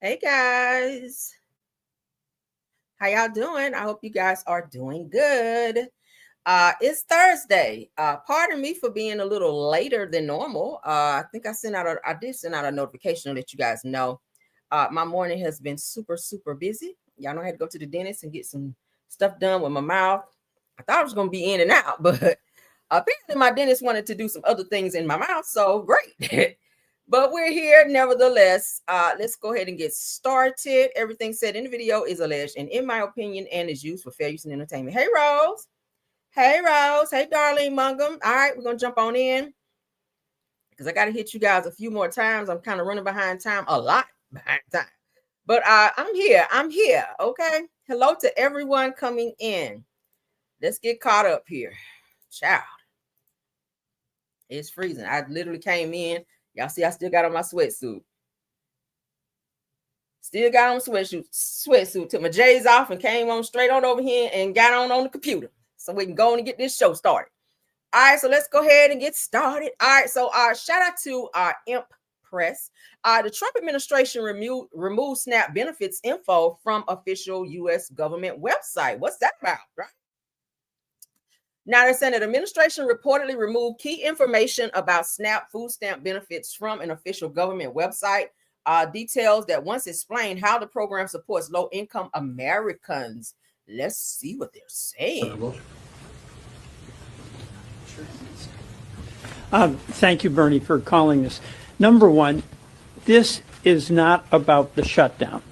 Hey guys, how y'all doing? I hope you guys are doing good. It's Thursday. Pardon me for being a little later than normal. I think I did send out a notification to let you guys know. My morning has been super busy. Y'all know I had to go to the dentist and get some stuff done with my mouth. I thought I was gonna be in and out, but apparently my dentist wanted to do some other things in my mouth. So great. But we're here nevertheless. Let's go ahead and get started. Everything said in the video is alleged and in my opinion and is used for fair use and entertainment. Hey Rose. Hey Rose. Hey Darlene Mungum. All right, we're going to jump on in because I got to hit you guys a few more times. I'm kind of running behind time, a lot behind time. But I'm here. Okay. Hello to everyone coming in. Let's get caught up here. Child. It's freezing. I literally came in. Y'all see, I still got on my sweatsuit. Still got on sweatsuit. Took my J's off and came on straight on over here and got on the computer so we can go and get this show started. All right, so let's go ahead and get started. All right, so shout out to our Imp Press. The Trump administration removed SNAP benefits info from official U.S. government website. What's that about, right? Now, they're saying that administration reportedly removed key information about SNAP food stamp benefits from an official government website. Details that once explained how the program supports low-income Americans. Let's see what they're saying. Thank you, Bernie, for calling this. Number one, this is not about the shutdown.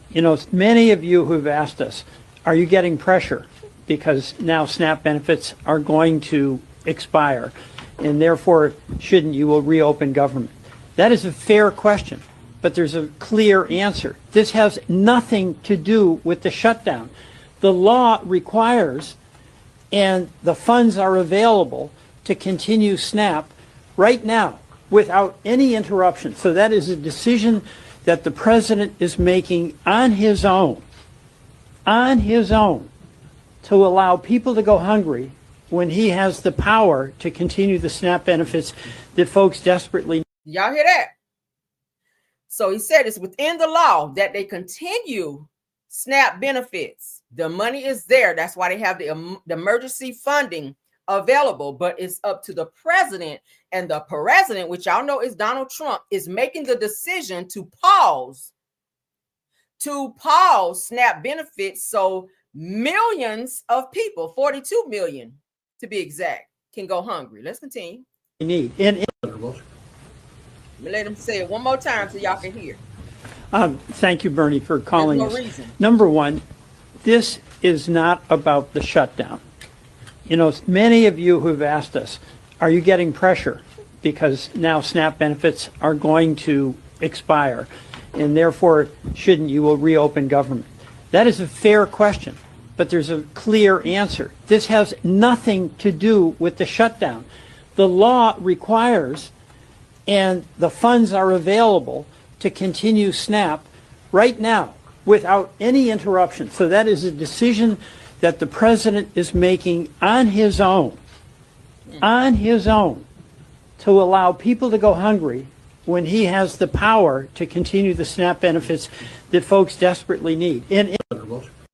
You know, many of you who've asked us, are you getting pressure? Because now SNAP benefits are going to expire, and therefore, shouldn't you reopen government? That is a fair question, but there's a clear answer. This has nothing to do with the shutdown. The law requires, and the funds are available to continue SNAP right now without any interruption. So that is a decision that the president is making on his own, to allow people to go hungry when he has the power to continue the SNAP benefits that folks desperately need. Y'all hear that? So he said it's within the law that they continue SNAP benefits. The money is there. That's why they have the emergency funding available, but it's up to the president, and the president, which y'all know is Donald Trump, is making the decision to pause SNAP benefits so millions of people, 42 million to be exact, can go hungry. Let's continue. Let me let him say it one more time so y'all can hear. Thank you, Bernie, for calling There's no this. reason. Number one, this is not about the shutdown. You know, many of you who've asked us, are you getting pressure? Because now SNAP benefits are going to expire, and therefore, shouldn't you reopen government? That is a fair question, but there's a clear answer. This has nothing to do with the shutdown. The law requires, and the funds are available to continue SNAP right now without any interruption. So that is a decision that the president is making on his own, to allow people to go hungry when he has the power to continue the SNAP benefits that folks desperately need.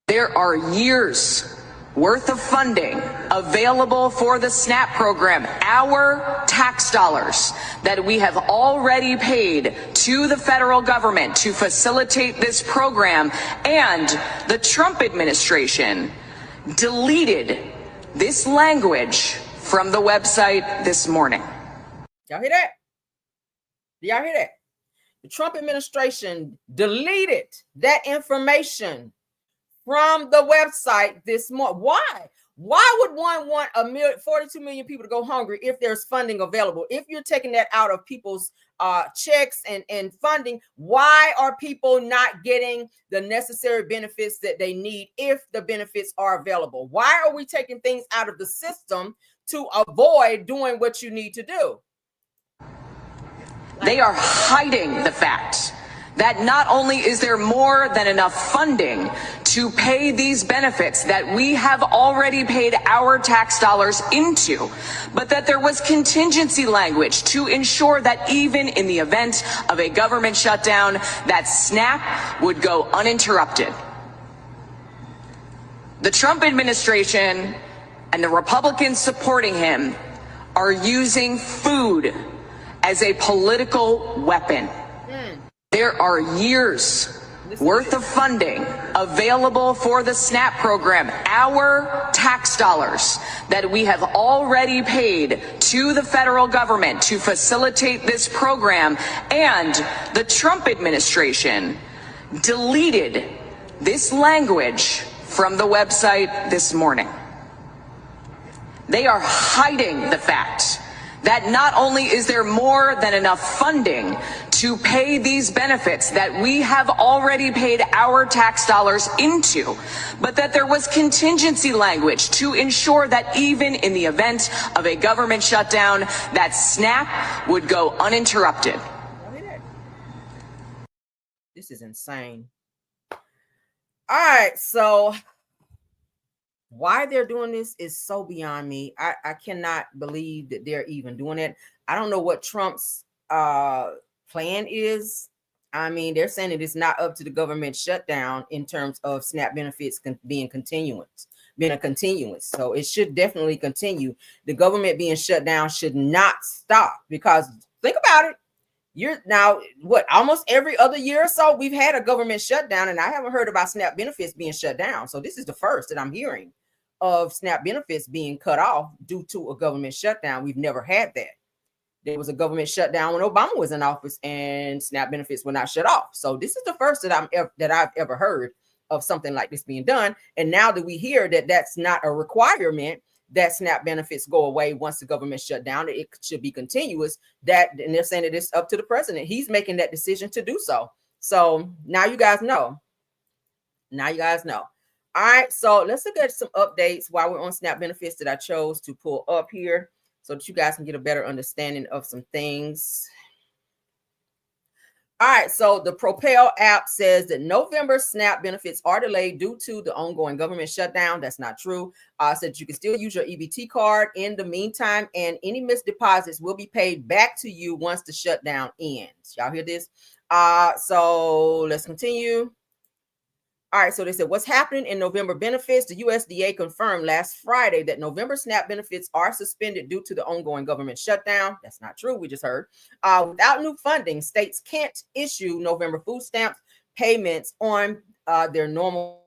There are years worth of funding available for the SNAP program, our tax dollars that we have already paid to the federal government to facilitate this program, and the Trump administration deleted this language from the website this morning. Y'all hear that? Do y'all hear that? The Trump administration deleted that information from the website this morning. Why? Why would one want 42 million people to go hungry if there's funding available? If you're taking that out of people's checks and funding, why are people not getting the necessary benefits that they need if the benefits are available? Why are we taking things out of the system to avoid doing what you need to do? They are hiding the fact that not only is there more than enough funding to pay these benefits that we have already paid our tax dollars into, but that there was contingency language to ensure that even in the event of a government shutdown, that SNAP would go uninterrupted. The Trump administration and the Republicans supporting him are using food as a political weapon. There are years worth of funding available for the SNAP program, our tax dollars that we have already paid to the federal government to facilitate this program, and the Trump administration deleted this language from the website this morning. They are hiding the fact that not only is there more than enough funding to pay these benefits that we have already paid our tax dollars into, but that there was contingency language to ensure that even in the event of a government shutdown, that SNAP would go uninterrupted. This is insane. All right, so why they're doing this is so beyond me. I cannot believe that they're even doing it. I don't know what Trump's plan is. I mean, they're saying that it's not up to the government shutdown in terms of SNAP benefits being a continuance. So it should definitely continue. The government being shut down should not stop, because think about it. You're now what, almost every other year or so we've had a government shutdown, and I haven't heard about SNAP benefits being shut down. So this is the first that I'm hearing of SNAP benefits being cut off due to a government shutdown. We've never had that. There was a government shutdown when Obama was in office, and SNAP benefits were not shut off. So this is the first that I've ever heard of something like this being done. And now that we hear that that's not a requirement, that SNAP benefits go away once the government shut down, it should be continuous. And they're saying that it's up to the president. He's making that decision to do so. So now you guys know. All right, so let's look at some updates while we're on SNAP benefits that I chose to pull up here so that you guys can get a better understanding of some things. All right, so the Propel app says that November SNAP benefits are delayed due to the ongoing government shutdown. That's not true. Said you can still use your EBT card in the meantime, and any missed deposits will be paid back to you once the shutdown ends. Y'all hear this? So let's continue. All right, so they said what's happening in November benefits. The USDA confirmed last Friday that November SNAP benefits are suspended due to the ongoing government shutdown. That's not true. We just heard. Without new funding, states can't issue November food stamps payments on their normal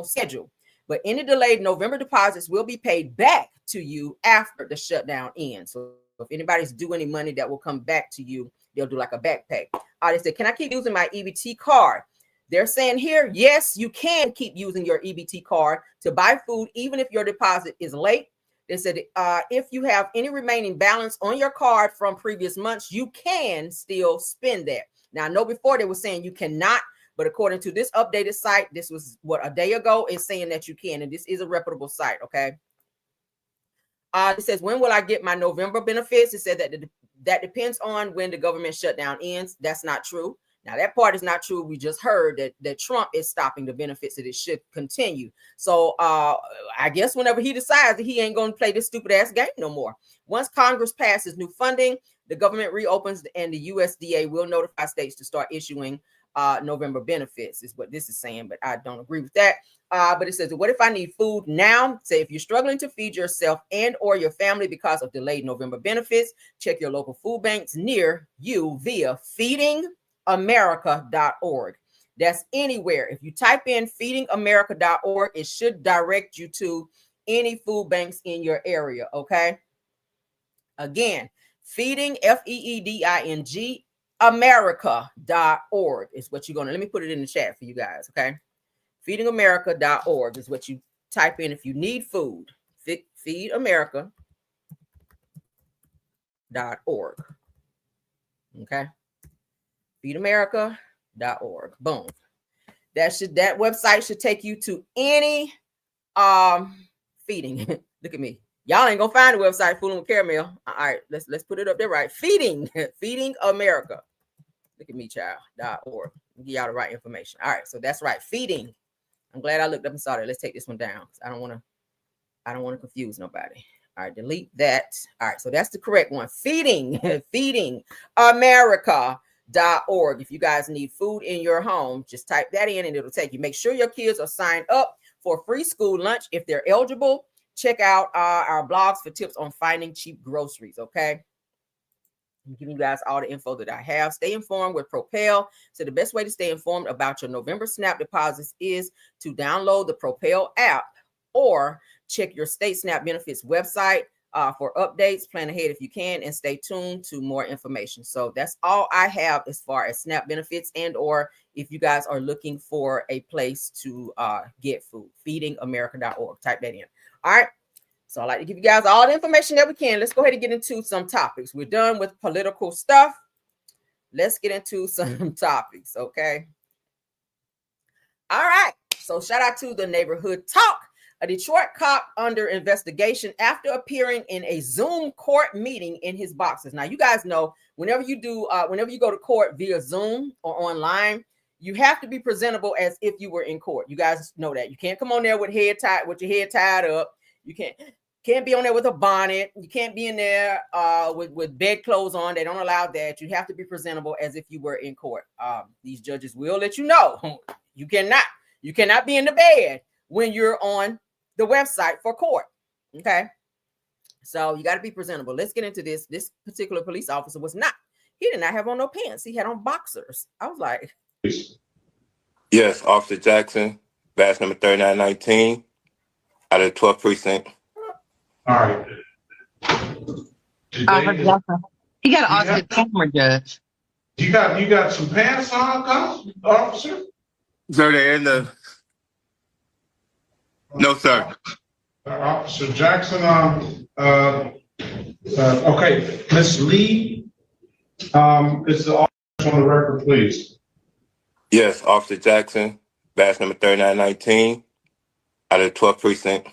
schedule. But any delayed November deposits will be paid back to you after the shutdown ends. So if anybody's due any money, that will come back to you. They'll do like a back pay. They said, can I keep using my EBT card? They're saying here, yes, you can keep using your EBT card to buy food, even if your deposit is late. They said if you have any remaining balance on your card from previous months, you can still spend that. Now, I know before they were saying you cannot, but according to this updated site, this was what, a day ago, is saying that you can, and this is a reputable site, okay? It says, when will I get my November benefits? It said that depends on when the government shutdown ends. That's not true. Now, that part is not true. We just heard that Trump is stopping the benefits, that it should continue. So I guess whenever he decides that he ain't going to play this stupid ass game no more. Once Congress passes new funding, the government reopens, and the USDA will notify states to start issuing November benefits, is what this is saying, but I don't agree with that. But it says, what if I need food now? Say if you're struggling to feed yourself and or your family because of delayed November benefits, check your local food banks near you via feedingamerica.org. That's anywhere. If you type in feedingamerica.org, it should direct you to any food banks in your area, okay? Again, feeding, FEEDING, America.org is what you're going to, let me put it in the chat for you guys, okay? Feedingamerica.org is what you type in if you need food. Feedamerica.org. Okay? Feedamerica.org. Boom. That website should take you to any feeding. Look at me. Y'all ain't gonna find the website fooling with caramel. All right, let's put it up there right. Feeding America. Look at me, child.org. Give y'all the right information. All right, so that's right. Feeding. I'm glad I looked up and saw that. Let's take this one down. I don't want to confuse nobody. All right, delete that. All right, so that's the correct one. Feeding, feedingamerica.org. If you guys need food in your home, just type that in and it'll take you. Make sure your kids are signed up for free school lunch if they're eligible. Check out our blogs for tips on finding cheap groceries, okay? I'm giving you guys all the info that I have. Stay informed with Propel. So the best way to stay informed about your November SNAP deposits is to download the Propel app or check your state SNAP benefits website for updates. Plan ahead if you can and stay tuned to more information. So that's all I have as far as SNAP benefits and or if you guys are looking for a place to get food. Feedingamerica.org. Type that in. All right. So I like to give you guys all the information that we can. Let's go ahead and get into some topics. We're done with political stuff. Let's get into some topics, okay? All right. So shout out to the Neighborhood Talk. A Detroit cop under investigation after appearing in a Zoom court meeting in his boxers. Now, you guys know whenever you go to court via Zoom or online, you have to be presentable as if you were in court. You guys know that. You can't come on there with your head tied up. You can't be on there with a bonnet. You can't be in there with bed clothes on. They don't allow that. You have to be presentable as if you were in court. These judges will let you know you cannot be in the bed when you're on the website for court. Okay. So you got to be presentable. Let's get into this. This particular police officer he did not have on no pants. He had on boxers. I was like, yes, Officer Jackson, badge number 3919, out of the 12th precinct. All right. You got to ask the camera, Judge. You got some pants on, officer? Sir, they're in the... No, sir. Officer Jackson, okay, Ms. Lee, is the officer on the record, please? Yes, Officer Jackson, badge number 3919, out of the 12th precinct.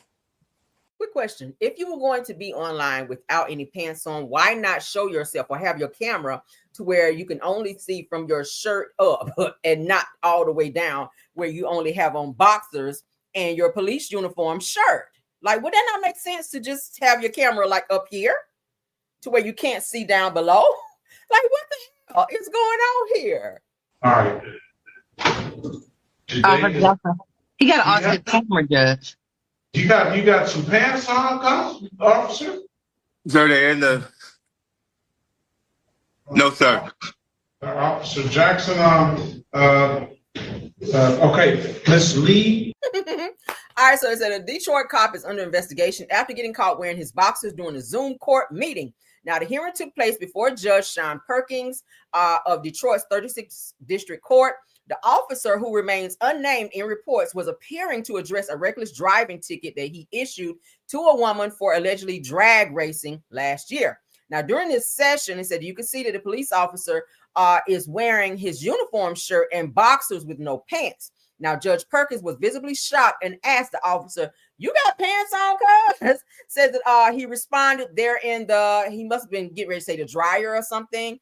quick question. If you were going to be online without any pants on, why not show yourself or have your camera to where you can only see from your shirt up and not all the way down where you only have on boxers and your police uniform shirt? Like, would that not make sense to just have your camera like up here to where you can't see down below? Like, what the hell is going on here? All right. You got to ask the camera, Judge. You got some pants on, officer? Sir, they're in the... No, sir. Officer Jackson, okay, Ms. Lee. All right, so it said a Detroit cop is under investigation after getting caught wearing his boxers during a Zoom court meeting. Now, the hearing took place before Judge Sean Perkins of Detroit's 36th District Court. The officer, who remains unnamed in reports, was appearing to address a reckless driving ticket that he issued to a woman for allegedly drag racing last year. Now, during this session, it said you can see that the police officer is wearing his uniform shirt and boxers with no pants. Now, Judge Perkins was visibly shocked and asked the officer, "You got pants on, cuz?" Said that he responded there he must have been getting ready to say the dryer or something.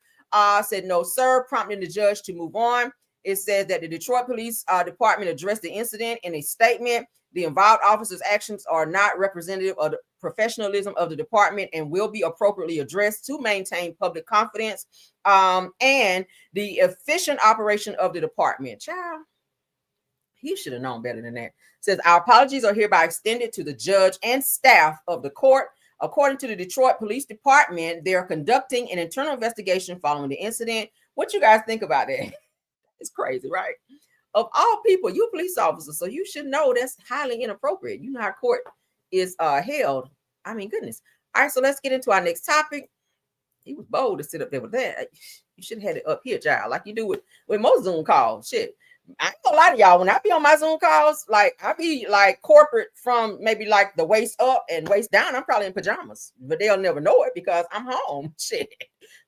Said, "No, sir," prompting the judge to move on. It says that the Detroit Police Department addressed the incident in a statement. The involved officers' actions are not representative of the professionalism of the department and will be appropriately addressed to maintain public confidence and the efficient operation of the department. Child, he should have known better than that. It says, "Our apologies are hereby extended to the judge and staff of the court. According to the Detroit Police Department, they are conducting an internal investigation following the incident." What you guys think about that? It's crazy, right? Of all people, you're a police officer, so you should know that's highly inappropriate. You know how court is held. I mean, goodness. All right, so let's get into our next topic. He was bold to sit up there with that. You should have had it up here, child, like you do with most Zoom calls. Shit. I ain't gonna lie to y'all, when I be on my Zoom calls, like I be like corporate from maybe like the waist up and waist down. I'm probably in pajamas, but they'll never know it because I'm home. Shit.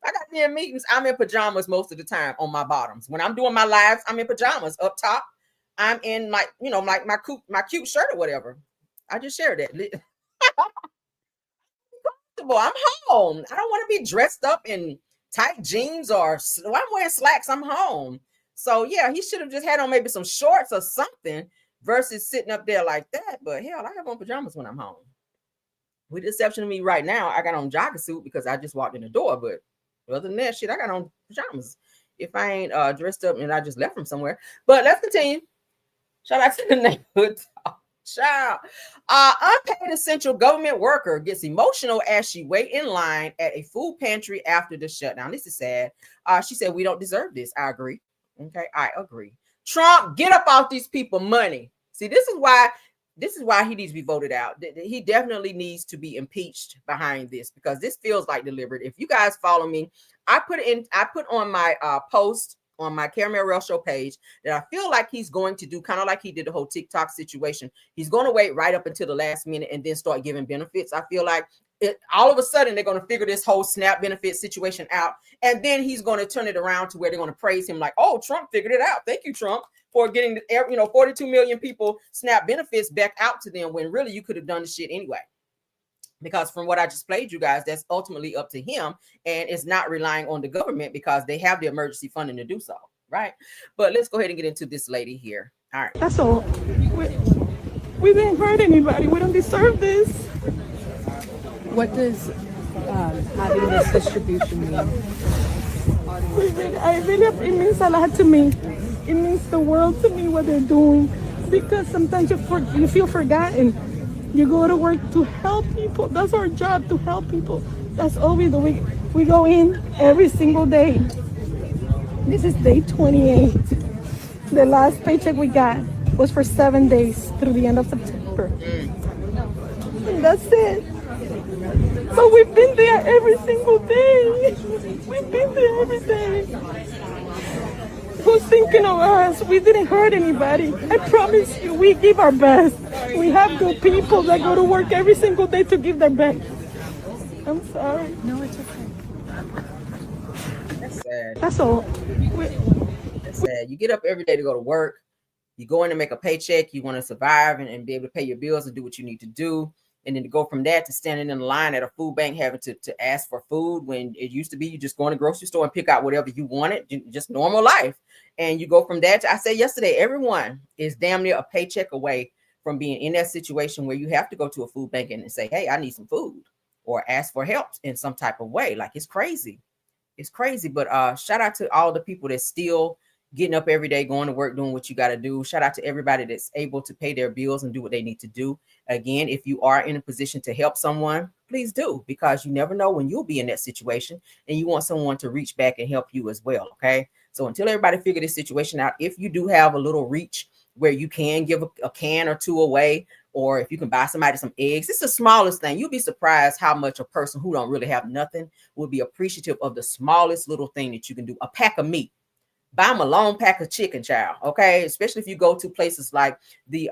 I got me in meetings. I'm in pajamas most of the time on my bottoms. When I'm doing my lives, I'm in pajamas. Up top, I'm in like my cute shirt or whatever. I just shared that. I'm home. I don't want to be dressed up and tight jeans or I'm wearing slacks, I'm home. So yeah, he should have just had on maybe some shorts or something versus sitting up there like that. But hell, I have on pajamas when I'm home. With the exception of me right now, I got on jogging suit because I just walked in the door. But other than that shit, I got on pajamas. If I ain't dressed up and I just left from somewhere. But let's continue. Shout out to the neighborhood talk. Child. Unpaid essential government worker gets emotional as she wait in line at a food pantry after the shutdown. This is sad. She said, we don't deserve this. I agree. Okay, I agree. Trump, get up off these people money. See, this is why he needs to be voted out. He definitely needs to be impeached behind this because this feels like deliberate. If you guys follow me, I put on my post on my Caramel Rail Show page that I feel like he's going to do kind of like he did the whole TikTok situation. He's going to wait right up until the last minute and then start giving benefits. I feel like all of a sudden they're going to figure this whole SNAP benefit situation out. And then he's going to turn it around to where they're going to praise him like, oh, Trump figured it out. Thank you, Trump, for getting 42 million people SNAP benefits back out to them when really you could have done the shit anyway. Because from what I just played you guys, that's ultimately up to him. And it's not relying on the government because they have the emergency funding to do so. Right. But let's go ahead and get into this lady here. All right. That's all. We didn't hurt anybody. We don't deserve this. What does having this distribution mean? It means a lot to me. It means the world to me what they're doing. Because sometimes you feel forgotten. You go to work to help people. That's our job, to help people. That's all we do. We go in every single day. This is day 28. The last paycheck we got was for 7 days through the end of September. And that's it. But we've been there every single day. We've been there every day. Who's thinking of us? We didn't hurt anybody. I promise you, we give our best. We have good people that go to work every single day to give their best. I'm sorry. No, it's okay. That's sad. That's all. That's sad. You get up every day to go to work. You go in to make a paycheck. You want to survive and be able to pay your bills and do what you need to do. And then to go from that to standing in the line at a food bank having to ask for food when it used to be you just go in the grocery store and pick out whatever you wanted, just normal life. And you go from that to, I said yesterday, everyone is damn near a paycheck away from being in that situation where you have to go to a food bank and say, hey, I need some food or ask for help in some type of way. Like it's crazy. It's crazy. But shout out to all the people that's still getting up every day, going to work, doing what you got to do. Shout out to everybody that's able to pay their bills and do what they need to do. Again, if you are in a position to help someone, please do, because you never know when you'll be in that situation and you want someone to reach back and help you as well. Okay. So until everybody figure this situation out, if you do have a little reach where you can give a can or two away, or if you can buy somebody some eggs, it's the smallest thing. You'll be surprised how much a person who don't really have nothing will be appreciative of the smallest little thing that you can do. A pack of meat. Buy them a long pack of chicken, child. Okay. Especially if you go to places like the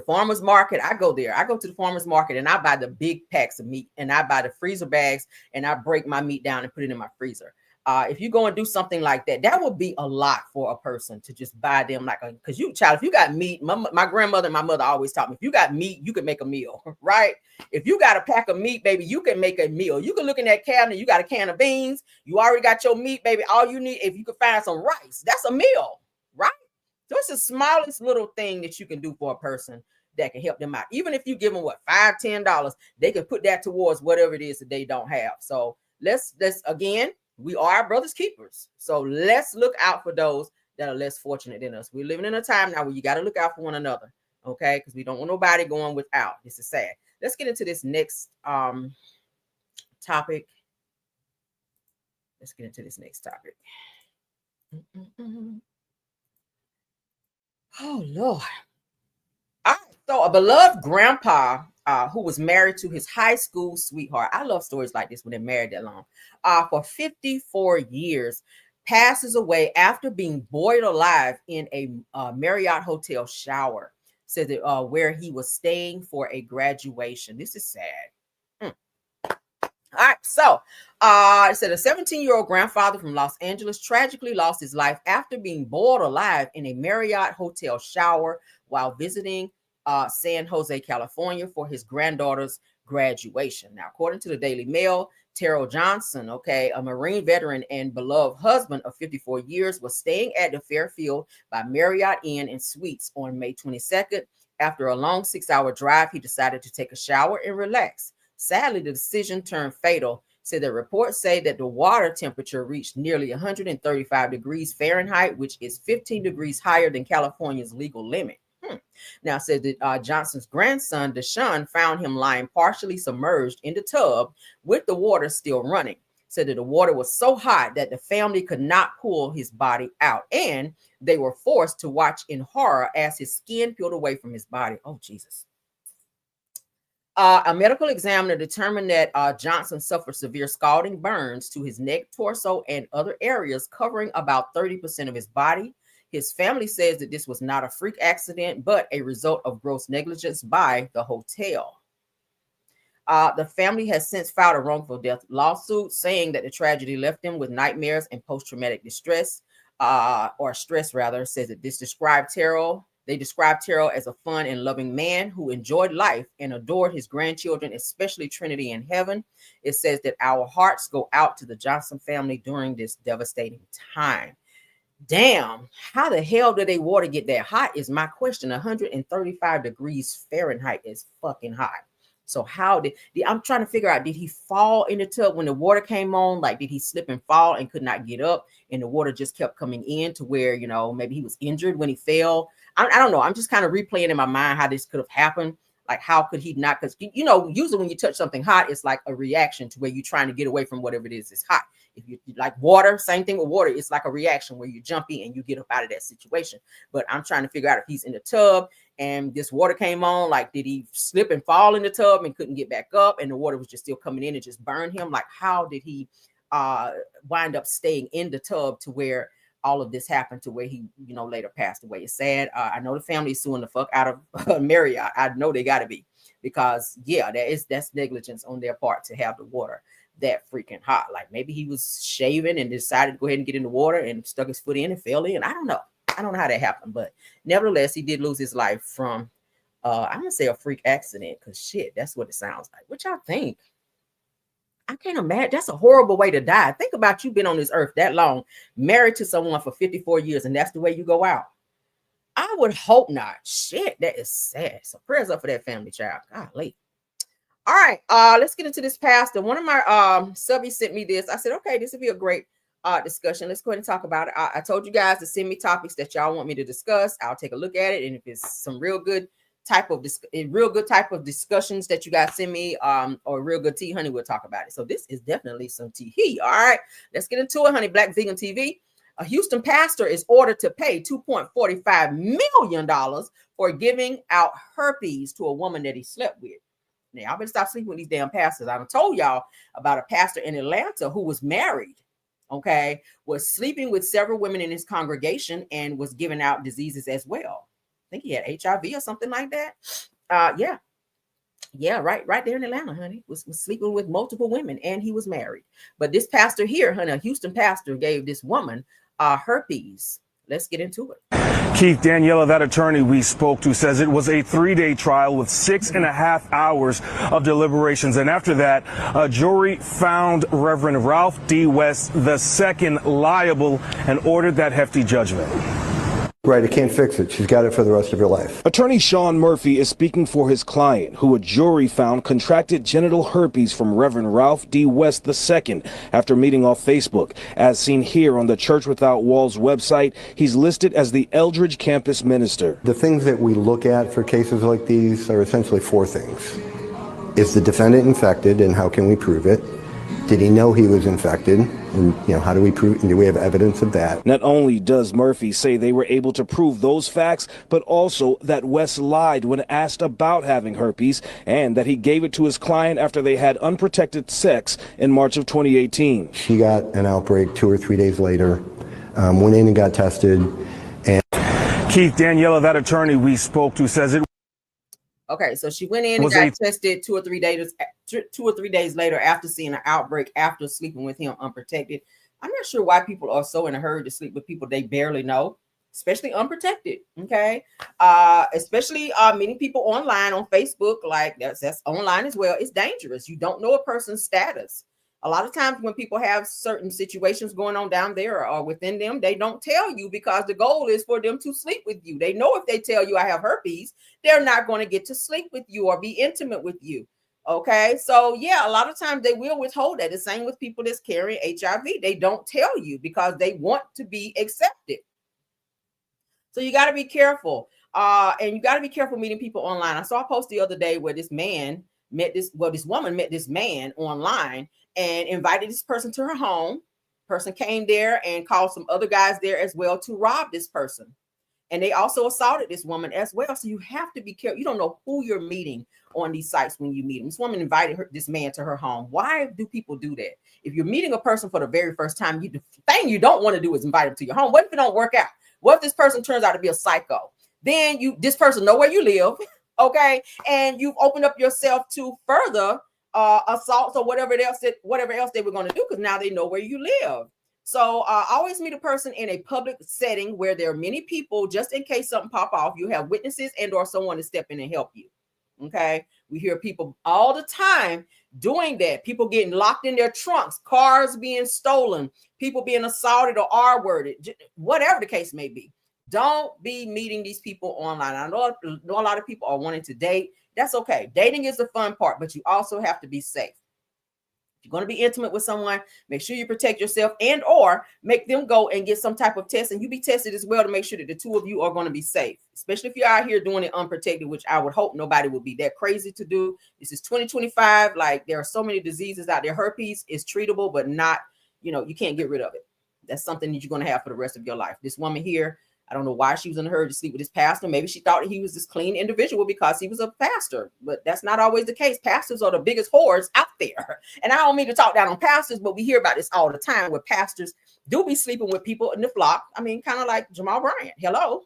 farmer's market. I go there. I go to the farmer's market and I buy the big packs of meat and I buy the freezer bags and I break my meat down and put it in my freezer. If you go and do something like that, that would be a lot for a person to just buy them because if you got meat, my grandmother and my mother always taught me, if you got meat, you can make a meal, right? If you got a pack of meat, baby, you can make a meal. You can look in that cabinet, you got a can of beans, you already got your meat, baby. All you need, if you can find some rice, that's a meal, right? So it's the smallest little thing that you can do for a person that can help them out. Even if you give them $5, $10, they can put that towards whatever it is that they don't have. So let's again, we are our brother's keepers. So let's look out for those that are less fortunate than us. We're living in a time now where you got to look out for one another. Okay. Because we don't want nobody going without. This is sad. Let's get into this next topic. Let's get into this next topic. Oh, Lord. All right. So a beloved grandpa who was married to his high school sweetheart. I love stories like this when they're married that long. For 54 years, passes away after being boiled alive in a Marriott hotel shower. Says that where he was staying for a graduation. This is sad. All right, so it said a 17-year-old grandfather from Los Angeles tragically lost his life after being boiled alive in a Marriott hotel shower while visiting San Jose, California for his granddaughter's graduation. Now, according to the Daily Mail, Terrell Johnson, okay, a Marine veteran and beloved husband of 54 years, was staying at the Fairfield by Marriott Inn and Suites on May 22nd. After a long 6-hour drive, he decided to take a shower and relax. Sadly, the decision turned fatal. Said the reports say that the water temperature reached nearly 135 degrees Fahrenheit, which is 15 degrees higher than California's legal limit. Now, said that Johnson's grandson, Deshaun, found him lying partially submerged in the tub with the water still running. Said that the water was so hot that the family could not pull his body out, and they were forced to watch in horror as his skin peeled away from his body. Oh, Jesus. A medical examiner determined that Johnson suffered severe scalding burns to his neck, torso, and other areas, covering about 30% of his body. His family says that this was not a freak accident, but a result of gross negligence by the hotel. The family has since filed a wrongful death lawsuit, saying that the tragedy left them with nightmares and post-traumatic distress, or stress rather. Says that this described Terrell. They described Terrell as a fun and loving man who enjoyed life and adored his grandchildren, especially Trinity in heaven. It says that our hearts go out to the Johnson family during this devastating time. Damn, how the hell did they water get that hot is my question. 135 degrees Fahrenheit is fucking hot. So how did I'm trying to figure out, did he fall in the tub when the water came on? Like, did he slip and fall and could not get up, and the water just kept coming in to where, you know, maybe he was injured when he fell? I don't know. I'm just kind of replaying in my mind how this could have happened. Like, how could he not? Because, you know, usually when you touch something hot, it's like a reaction to where you're trying to get away from whatever it is that's hot. If you like water, same thing with water. It's like a reaction where you jump in and you get up out of that situation. But I'm trying to figure out if he's in the tub and this water came on, like, did he slip and fall in the tub and couldn't get back up, and the water was just still coming in and just burned him? Like, how did he wind up staying in the tub to where all of this happened, to where he, you know, later passed away? It's sad. I know the family is suing the fuck out of Marriott. I know they got to be, because yeah, that's negligence on their part to have the water that freaking hot. Like, maybe he was shaving and decided to go ahead and get in the water and stuck his foot in and fell in. I don't know how that happened, but nevertheless, he did lose his life from I'm gonna say a freak accident, because shit, that's what it sounds like. What y'all think? I can't imagine. That's a horrible way to die. Think about, you been on this earth that long, married to someone for 54 years, and that's the way you go out. I would hope not. Shit, that is sad. So prayers up for that family, child. Golly. All right, let's get into this pastor. One of my subbies sent me this. I said, okay, this would be a great discussion. Let's go ahead and talk about it. I told you guys to send me topics that y'all want me to discuss. I'll take a look at it, and if it's some real good type of discussions that you guys send me, or real good tea, honey, we'll talk about it. So this is definitely some tea. All right, let's get into it, honey. Black Vegan TV. A Houston pastor is ordered to pay $2.45 million for giving out herpes to a woman that he slept with. Now, y'all better stop sleeping with these damn pastors. I told y'all about a pastor in Atlanta who was married, okay, was sleeping with several women in his congregation and was giving out diseases as well. I think he had HIV or something like that. Yeah, right there in Atlanta, honey. Was sleeping with multiple women, and he was married. But this pastor here, honey, a Houston pastor, gave this woman herpes. Let's get into it. Keith, Daniela, that attorney we spoke to, says it was a 3-day trial with 6.5 hours of deliberations. And after that, a jury found Reverend Ralph D. West II liable and ordered that hefty judgment. Right, it can't fix it. She's got it for the rest of her life. Attorney Sean Murphy is speaking for his client, who a jury found contracted genital herpes from Reverend Ralph D. West II after meeting off Facebook. As seen here on the Church Without Walls website, he's listed as the Eldridge campus minister. The things that we look at for cases like these are essentially 4 things. Is the defendant infected, and how can we prove it? Did he know he was infected? And, how do we prove? Do we have evidence of that? Not only does Murphy say they were able to prove those facts, but also that West lied when asked about having herpes, and that he gave it to his client after they had unprotected sex in March of 2018. She got an outbreak 2 or 3 days later, went in and got tested. And Keith, Daniela, that attorney we spoke to, says it. Okay, so she went in and got tested 2 or 3 days later after seeing an outbreak, after sleeping with him unprotected. I'm not sure why people are so in a hurry to sleep with people they barely know. especially unprotected. Okay. Especially meeting people online on Facebook, like that's online as well. It's dangerous. You don't know a person's status. A lot of times when people have certain situations going on down there or within them, they don't tell you because the goal is for them to sleep with you. They know if they tell you I have herpes, they're not going to get to sleep with you or be intimate with you. Okay. So yeah, a lot of times they will withhold that. The same with people that's carrying HIV. They don't tell you because they want to be accepted. So you got to be careful. And you got to be careful meeting people online. I saw a post the other day where this woman met this man online and invited this person to her home. Person came there and called some other guys there as well to rob this person. And they also assaulted this woman as well. So you have to be careful. You don't know who you're meeting on these sites when you meet them. This woman invited this man to her home. Why do people do that? If you're meeting a person for the very first time, the thing you don't want to do is invite them to your home. What if it don't work out? What if this person turns out to be a psycho? Then this person know where you live, okay? And you've opened up yourself to further assaults or whatever else they were going to do, because now they know where you live. So always meet a person in a public setting where there are many people, just in case something pop off. You have witnesses and or someone to step in and help you. Okay. We hear people all the time doing that. People getting locked in their trunks, cars being stolen, people being assaulted or R-worded, whatever the case may be. Don't be meeting these people online. I know a lot of people are wanting to date. That's okay. Dating is the fun part, but you also have to be safe. If you're going to be intimate with someone, make sure you protect yourself and or make them go and get some type of test, and you be tested as well to make sure that the two of you are going to be safe, especially if you're out here doing it unprotected, which I would hope nobody would be that crazy to do. This is 2025. Like, there are so many diseases out there. Herpes is treatable, but not, you can't get rid of it. That's something that you're going to have for the rest of your life. This woman here, I don't know why she was in a hurry to sleep with this pastor. Maybe she thought he was this clean individual because he was a pastor, but that's not always the case. Pastors are the biggest whores out there. And I don't mean to talk down on pastors, but we hear about this all the time where pastors do be sleeping with people in the flock. I mean, kind of like Jamal Bryant. Hello.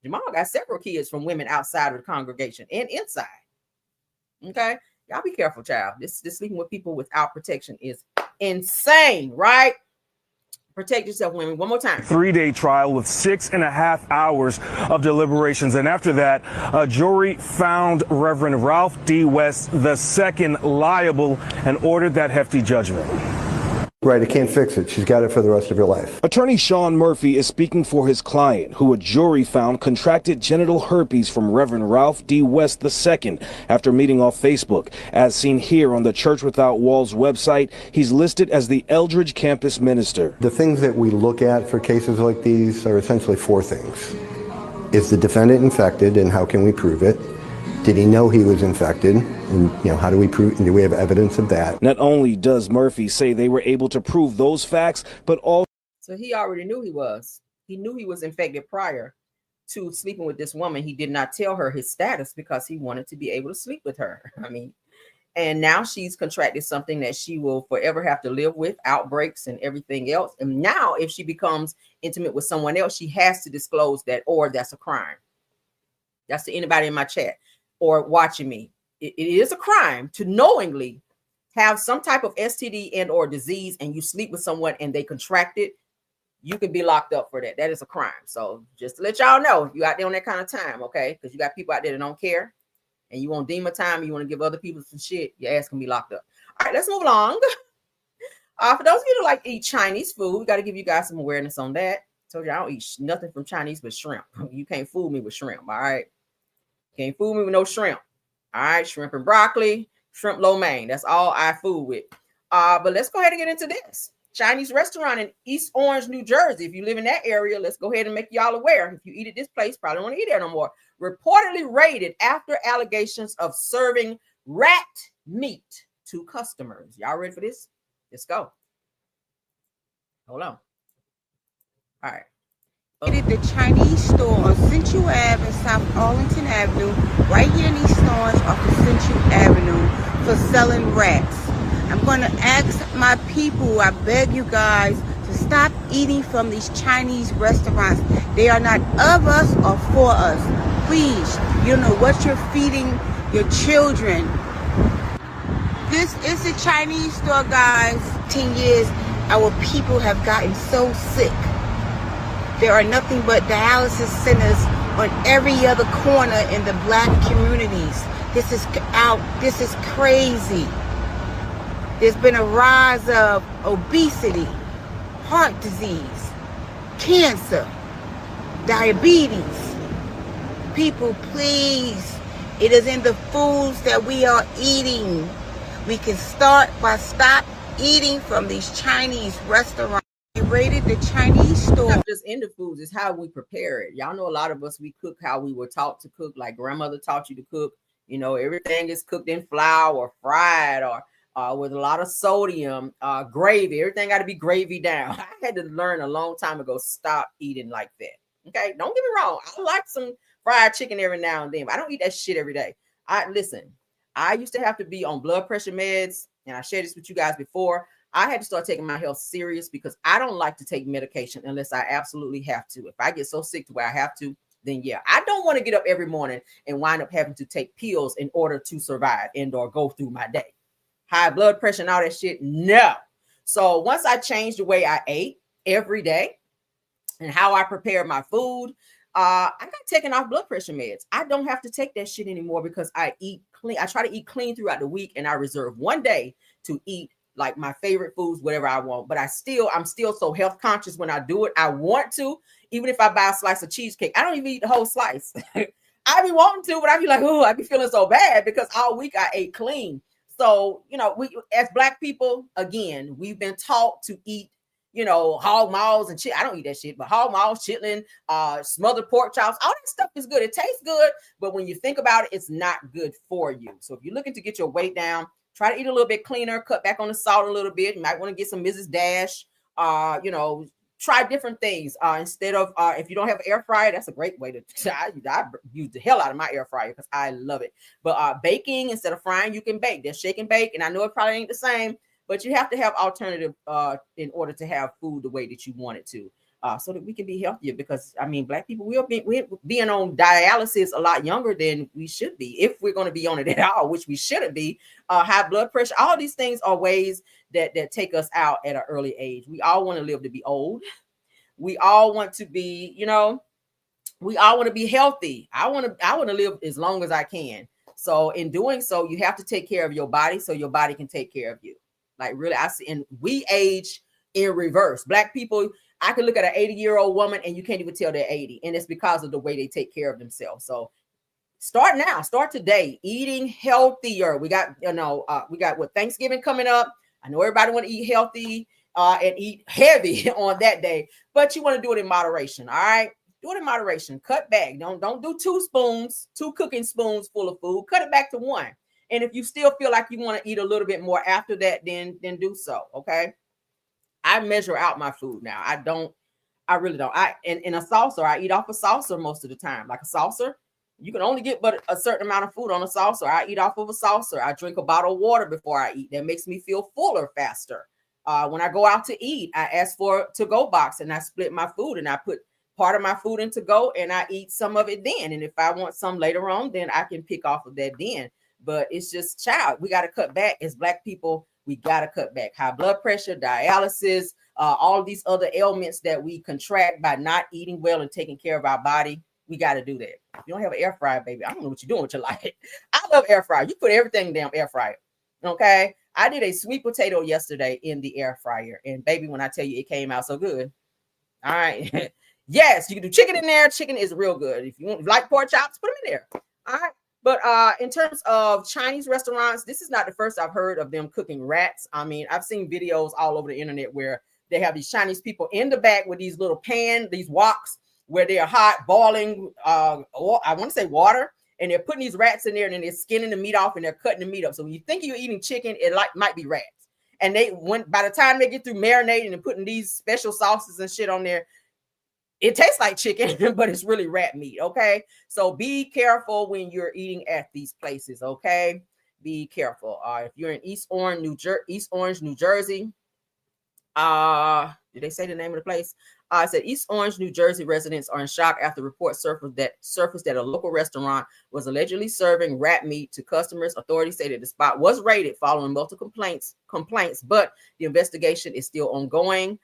Jamal got several kids from women outside of the congregation and inside. Okay. Y'all be careful, child. This sleeping with people without protection is insane, right? Protect yourself, women. One more time. 3-day trial with 6.5 hours of deliberations. And after that, a jury found Reverend Ralph D. West II liable and ordered that hefty judgment. Right, it can't fix it. She's got it for the rest of her life. Attorney Sean Murphy is speaking for his client, who a jury found contracted genital herpes from Reverend Ralph D. West II after meeting off Facebook. As seen here on the Church Without Walls website, he's listed as the Eldridge campus minister. The things that we look at for cases like these are essentially four things. Is the defendant infected, and how can we prove it? Did he know he was infected? And, how do we prove, do we have evidence of that? Not only does Murphy say they were able to prove those facts, but also... So he already knew he was. He knew he was infected prior to sleeping with this woman. He did not tell her his status because he wanted to be able to sleep with her. And now she's contracted something that she will forever have to live with, outbreaks and everything else. And now if she becomes intimate with someone else, she has to disclose that, or that's a crime. That's to anybody in my chat or watching me. It is a crime to knowingly have some type of STD and or disease, and you sleep with someone and they contract it. You can be locked up for that. That is a crime. So just to let y'all know, if you're out there on that kind of time, okay? Because you got people out there that don't care, and you want demon time, you want to give other people some shit, your ass can be locked up. All right, let's move along. For those of you that eat Chinese food, we got to give you guys some awareness on that. Told you I don't eat nothing from Chinese but shrimp. You can't fool me with shrimp, all right? Can't fool me with no shrimp. All right, shrimp and broccoli, shrimp lo mein. That's all I fool with. But let's go ahead and get into this. Chinese restaurant in East Orange, New Jersey. If you live in that area, let's go ahead and make y'all aware. If you eat at this place, probably don't want to eat there no more. Reportedly raided after allegations of serving rat meat to customers. Y'all ready for this? Let's go. Hold on. All right. The Chinese store on Central Ave and South Arlington Avenue, right here in East Orange off of Central Avenue, for selling rats. I'm going to ask my people, I beg you guys, to stop eating from these Chinese restaurants. They are not of us or for us. Please, you know what you're feeding your children. This is a Chinese store, guys. 10 years, our people have gotten so sick. There are nothing but dialysis centers on every other corner in the black communities. This is crazy. There's been a rise of obesity, heart disease, cancer, diabetes. People, please, it is in the foods that we are eating. We can start by stop eating from these Chinese restaurants. They raided the Chinese store. Not just in the foods, it's how we prepare it. Y'all know a lot of us, we cook how we were taught to cook, like grandmother taught you to cook. You know, everything is cooked in flour or fried or with a lot of sodium, gravy. Everything got to be gravy down. I had to learn a long time ago, stop eating like that. Okay, don't get me wrong. I like some fried chicken every now and then, but I don't eat that shit every day. I used to have to be on blood pressure meds, and I shared this with you guys before. I had to start taking my health serious because I don't like to take medication unless I absolutely have to. If I get so sick to where I have to, then yeah, I don't want to get up every morning and wind up having to take pills in order to survive and or go through my day. High blood pressure and all that shit, no. So once I changed the way I ate every day and how I prepare my food, I got taken off blood pressure meds. I don't have to take that shit anymore because I eat clean. I try to eat clean throughout the week, and I reserve one day to eat like my favorite foods, whatever I want. But I'm still so health conscious when I do it. I want to, even if I buy a slice of cheesecake, I don't even eat the whole slice. I be wanting to, but I be like, oh, I be feeling so bad because all week I ate clean. So, you know, we as Black people, again, we've been taught to eat, you know, hog maws and shit. I don't eat that shit, but hog maws, chitlin, smothered pork chops, all that stuff is good. It tastes good, but when you think about it, it's not good for you. So if you're looking to get your weight down, try to eat a little bit cleaner, cut back on the salt a little bit. You might want to get some Mrs. Dash, you know, try different things instead of if you don't have an air fryer, that's a great way to I use the hell out of my air fryer because I love it. But baking, instead of frying, you can bake. There's shake and bake, and I know it probably ain't the same, but you have to have alternative in order to have food the way that you want it to, so that we can be healthier. Because I mean, Black people, we're being on dialysis a lot younger than we should be, if we're going to be on it at all, which we shouldn't be. High blood pressure, all these things are ways that take us out at an early age. We all want to live to be old. We all want to be, you know, we all want to be healthy. I want to live as long as I can. So in doing so, you have to take care of your body so your body can take care of you. Like really, I see, and we age in reverse. Black people, I can look at an 80-year-old woman and you can't even tell they're 80. And it's because of the way they take care of themselves. So start now, start today, eating healthier. We got, you know, we got what, Thanksgiving coming up. I know everybody want to eat healthy and eat heavy on that day, but you want to do it in moderation. All right. Do it in moderation. Cut back. Don't do two cooking spoons full of food. Cut it back to one. And if you still feel like you want to eat a little bit more after that, then do so. Okay. I measure out my food now. I really don't. In a saucer, I eat off a saucer most of the time. Like a saucer, you can only get but a certain amount of food on a saucer. I eat off of a saucer. I drink a bottle of water before I eat. That makes me feel fuller faster. When I go out to eat, I ask for a to-go box and I split my food and I put part of my food in to-go and I eat some of it then. And if I want some later on, then I can pick off of that then. But it's just, child, we got to cut back as Black people. We got to cut back. High blood pressure, dialysis, all these other ailments that we contract by not eating well and taking care of our body. We got to do that. If you don't have an air fryer, baby, I don't know what you're doing with your life. I love air fryer. You put everything in the damn air fryer. Okay. I did a sweet potato yesterday in the air fryer. And baby, when I tell you it came out so good. All right. Yes, you can do chicken in there. Chicken is real good. If you like pork chops, put them in there. All right. But in terms of Chinese restaurants, this is not the first I've heard of them cooking rats. I mean, I've seen videos all over the internet where they have these Chinese people in the back with these little these woks where they're hot, boiling, I want to say water, and they're putting these rats in there and then they're skinning the meat off and they're cutting the meat up. So when you think you're eating chicken, it might be rats. And by the time they get through marinating and putting these special sauces and shit on there, it tastes like chicken, but it's really rat meat. Okay. So be careful when you're eating at these places. Okay. Be careful. If you're in East Orange, New Jersey, did they say the name of the place? It said East Orange, New Jersey residents are in shock after reports surfaced that a local restaurant was allegedly serving rat meat to customers. Authorities say that the spot was raided following multiple complaints, but the investigation is still ongoing.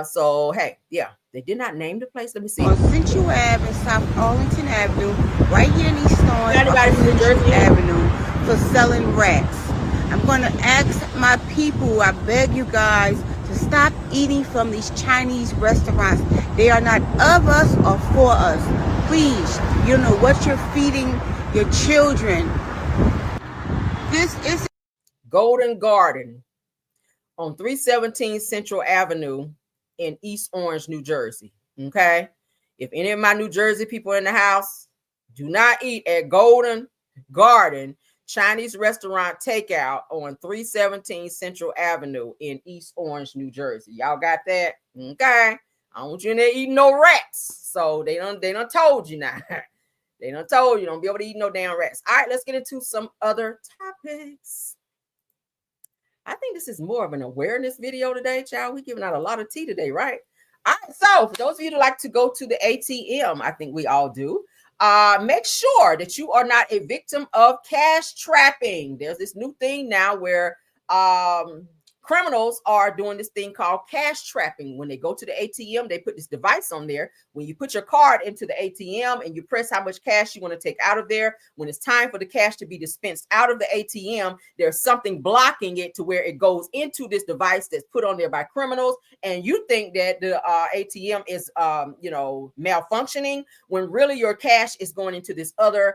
So hey, yeah, they did not name the place. Let me see. On Central Ave and South Arlington Avenue, right here in these stores Anybody off from New Central Jersey? Avenue for selling rats. I'm going to ask my people, I beg you guys, to stop eating from these Chinese restaurants. They are not of us or for us. Please, you know what you're feeding your children. This is Golden Garden on 317 Central Avenue in East Orange, New Jersey. Okay. If any of my New Jersey people in the house, do not eat at Golden Garden Chinese restaurant takeout on 317 Central Avenue in East Orange, New Jersey. Y'all got that? Okay. I don't want you in there eating no rats. So they done told you now. They done told you don't be able to eat no damn rats. All right, let's get into some other topics. I think this is more of an awareness video today, child. We're giving out a lot of tea today, right? All right, so for those of you that like to go to the ATM, I think we all do. Make sure that you are not a victim of cash trapping. There's this new thing now where criminals are doing this thing called cash trapping. When they go to the ATM, they put this device on there. When you put your card into the ATM and you press how much cash you want to take out of there, when it's time for the cash to be dispensed out of the ATM, there's something blocking it to where it goes into this device that's put on there by criminals. And you think that the ATM is, malfunctioning, when really your cash is going into this other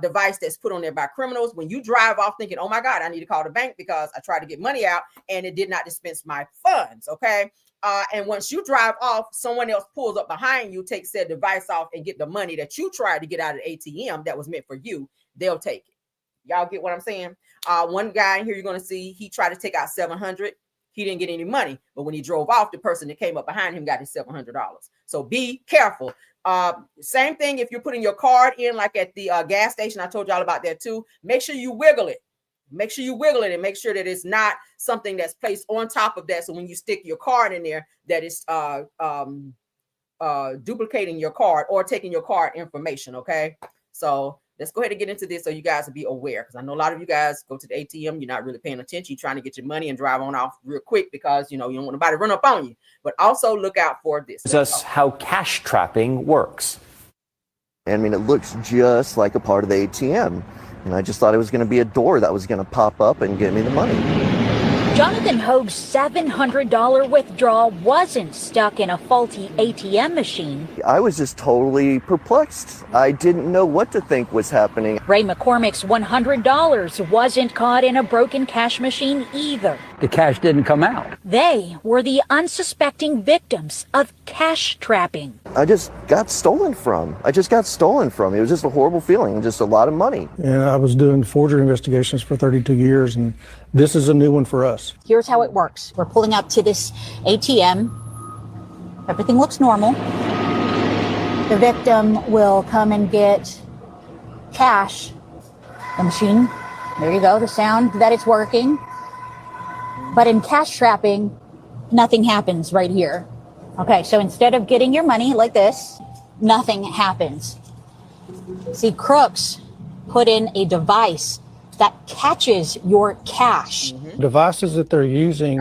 device that's put on there by criminals. When you drive off thinking, oh my God, I need to call the bank because I tried to get money out and it did not dispense my funds. Okay. And once you drive off, someone else pulls up behind you, takes their device off and get the money that you tried to get out of the ATM that was meant for you. They'll take it. Y'all get what I'm saying? One guy in here, you're going to see, he tried to take out $700. He didn't get any money, but when he drove off, the person that came up behind him got his $700. So be careful. Same thing if you're putting your card in, like at the gas station. I told y'all about that too. Make sure you wiggle it. Make sure you wiggle it and make sure that it's not something that's placed on top of that. So when you stick your card in there, that is duplicating your card or taking your card information. Okay, so let's go ahead and get into this so you guys will be aware, because I know a lot of you guys go to the ATM, you're not really paying attention, you're trying to get your money and drive on off real quick because you don't want nobody to run up on you. But also look out for this. Us how cash trapping works. I mean, it looks just like a part of the ATM. And I just thought it was going to be a door that was going to pop up and get me the money. Jonathan Hogue's $700 withdrawal wasn't stuck in a faulty ATM machine. I was just totally perplexed. I didn't know what to think was happening. Ray McCormick's $100 wasn't caught in a broken cash machine either. The cash didn't come out. They were the unsuspecting victims of cash trapping. I just got stolen from. It was just a horrible feeling, just a lot of money. And I was doing forgery investigations for 32 years, and this is a new one for us. Here's how it works. We're pulling up to this ATM. Everything looks normal. The victim will come and get cash. The machine, there you go, the sound that it's working. But in cash trapping, nothing happens right here. Okay, so instead of getting your money like this, nothing happens. See, crooks put in a device that catches your cash. Devices that they're using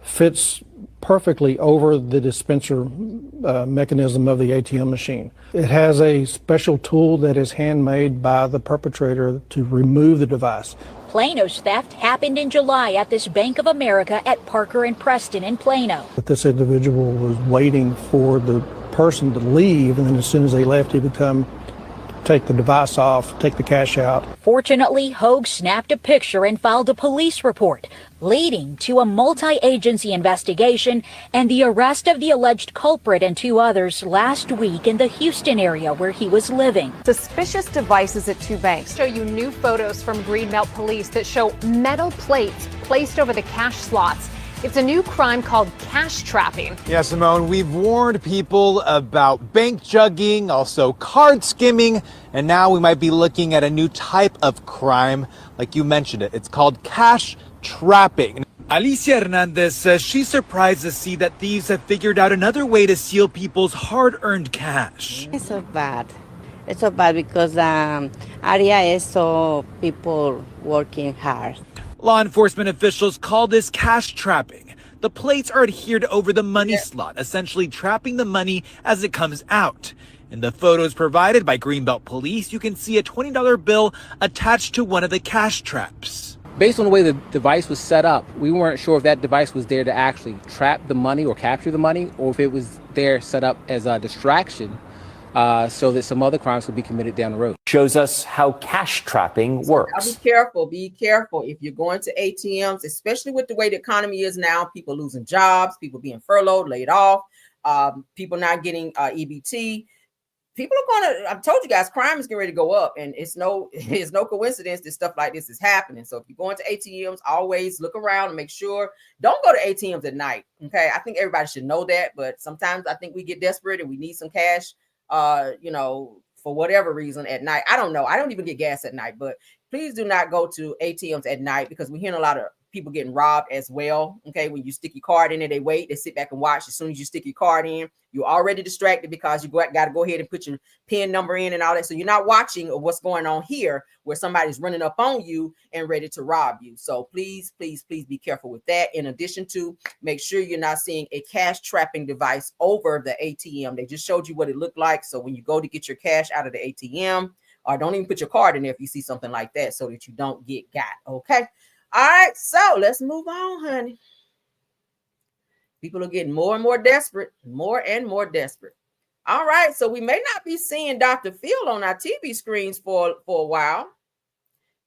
fits perfectly over the dispenser mechanism of the ATM machine. It has a special tool that is handmade by the perpetrator to remove the device. Plano's theft happened in July at this Bank of America at Parker and Preston in Plano. But this individual was waiting for the person to leave, and then as soon as they left, he would come take the device off, take the cash out. Fortunately, Hogue snapped a picture and filed a police report, leading to a multi-agency investigation and the arrest of the alleged culprit and two others last week in the Houston area where he was living. Suspicious devices at two banks. Show you new photos from Greenbelt police that show metal plates placed over the cash slots. It's a new crime called cash trapping. Yeah, Simone, we've warned people about bank jugging, also card skimming, and now we might be looking at a new type of crime. Like you mentioned it, it's called cash trapping. Alicia Hernandez says she's surprised to see that thieves have figured out another way to steal people's hard-earned cash. It's so bad. It's so bad because area is so people working hard. Law enforcement officials call this cash trapping. The plates are adhered over the money slot, essentially trapping the money as it comes out. In the photos provided by Greenbelt Police, you can see a $20 bill attached to one of the cash traps. Based on the way the device was set up, we weren't sure if that device was there to actually trap the money or capture the money, or if it was there set up as a distraction so that some other crimes could be committed down the road. Shows us how cash trapping works. Be careful. Be careful if you're going to ATMs, especially with the way the economy is now. People losing jobs, people being furloughed, laid off, people not getting EBT. People are going to, I've told you guys, crime is getting ready to go up, and it's no coincidence that stuff like this is happening. So if you're going to ATMs, always look around and make sure, don't go to ATMs at night. Okay. I think everybody should know that, but sometimes I think we get desperate and we need some cash, for whatever reason at night. I don't know. I don't even get gas at night, but please do not go to ATMs at night, because we're hearing a lot of people getting robbed as well. Okay. When you stick your card in there, they wait, they sit back and watch. As soon as you stick your card in, you're already distracted because you got to go ahead and put your PIN number in and all that. So you're not watching what's going on here, where somebody's running up on you and ready to rob you. So please, please, please be careful with that. In addition to, make sure you're not seeing a cash trapping device over the ATM. They just showed you what it looked like. So when you go to get your cash out of the ATM, or don't even put your card in there if you see something like that, so that you don't get got. Okay. All right. So let's move on, honey. People are getting more and more desperate, more and more desperate. All right. So we may not be seeing Dr. Phil on our TV screens for a while,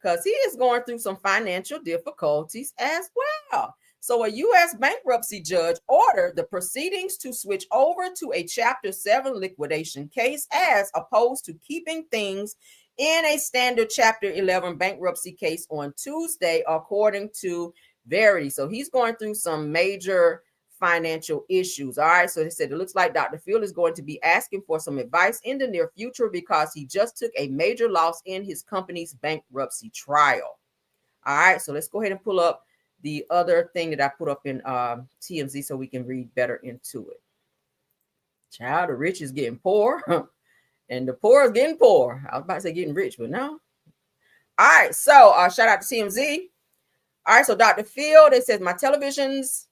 because he is going through some financial difficulties as well. So a U.S. bankruptcy judge ordered the proceedings to switch over to a Chapter 7 liquidation case, as opposed to keeping things in a standard Chapter 11 bankruptcy case on Tuesday, according to Verity. So he's going through some major financial issues. All right. So they said it looks like Dr. Phil is going to be asking for some advice in the near future, because he just took a major loss in his company's bankruptcy trial. All right. So let's go ahead and pull up the other thing that I put up in TMZ so we can read better into it. Child, the rich is getting poor and the poor is getting poor. I was about to say getting rich, but no. All right. So shout out to TMZ. All right. So Dr. Phil, they says my television's